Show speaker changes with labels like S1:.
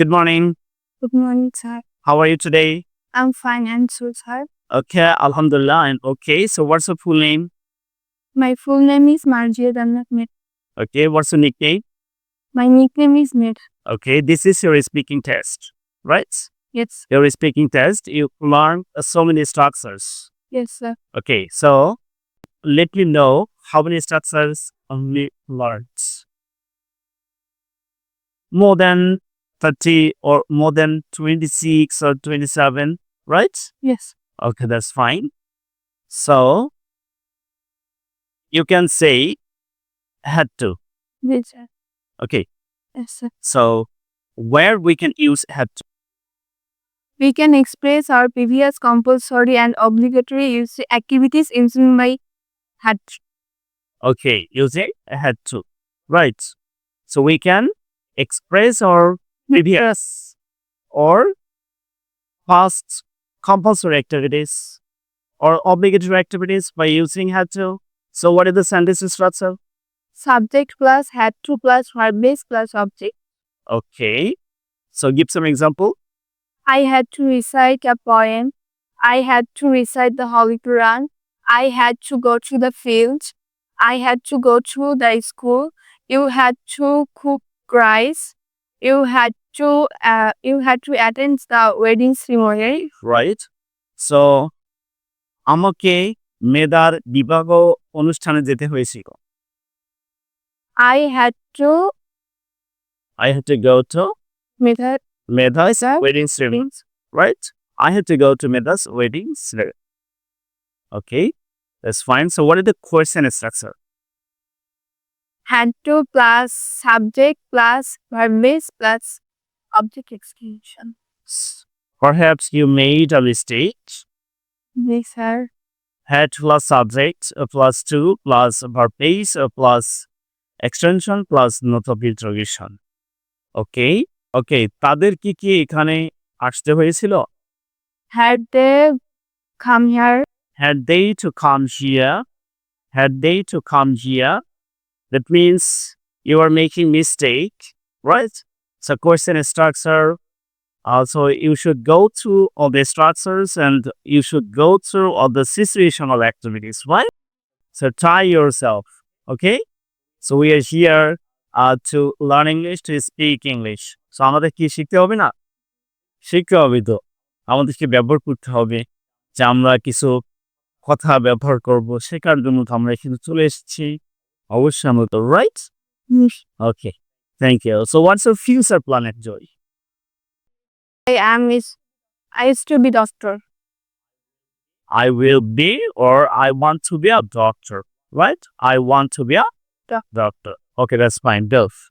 S1: Good morning.
S2: Good morning, sir.
S1: How are you today?
S2: I'm fine, and so, sir.
S1: Okay, Alhamdulillah, I'm okay. So, what's your full name?
S2: My full name is Marjia Dannat Mir.
S1: Okay, what's your nickname?
S2: My nickname is Mir.
S1: Okay, this is your speaking test, right?
S2: Yes,
S1: Your speaking test, you learn so many structures.
S2: yes, sir.
S1: Okay, so let me know how many structures only learned. More than 30 or more than 26 or 27, right?
S2: Yes,
S1: Okay, that's fine. So, you can say had to.
S2: yes, sir.
S1: Okay,
S2: Yes, sir.
S1: so where we can use had to.
S2: We can express our previous compulsory and obligatory use activities using my had.
S1: Okay, using had to. Right. So we can express our previous or past compulsory activities or obligatory activities by using had to. So what is the sentence structure?
S2: Subject plus had to plus verb base plus object.
S1: Okay. So give some example.
S2: I had to recite a poem. I had to recite the Holy Quran. I had to go to the field. I had to go to the school. You had to cook rice. You had to attend the wedding ceremony.
S1: Right. So আমাকে মেধার বিবাহ অনুষ্ঠানে যেতে হয়েছিল.
S2: I had to
S1: I had to go to
S2: meet her.
S1: Medha's
S2: Sir?
S1: wedding ceremony. Right? I had to go to Medha's wedding ceremony. Okay, that's fine. So what is the question structure?
S2: Had to plus subject plus verb base plus object exclusion.
S1: Perhaps you made a mistake.
S2: Yes, sir.
S1: Had plus subject plus to plus verb base plus extension plus note of interrogation. Okay, okay. তাদের কি এখানে আসতে হয়েছিল?
S2: Had they come here?
S1: Had they to come here? Had they to come here? That means you are making mistake, right? So question structure. Also, you should go through all the structures and you should go through all the situational activities, right? So try yourself, okay? So we are here to learn English, to speak English. So আমাদের কি শিখতে হবে না? শিখতে হবে তো। আমাদেরকে ব্যবহার করতে হবে যে আমরা কিছু কথা ব্যবহার করব শেখার জন্য তো আমরা এখানে চলে এসেছি অবশ্যই আমরা তো right
S2: Yes.
S1: Okay thank you so what's your future plan at Joy
S2: I used to be doctor.
S1: I will be or I want to be a doctor, right? I want to be a
S2: Doc-
S1: doctor. Okay, that's fine. Both.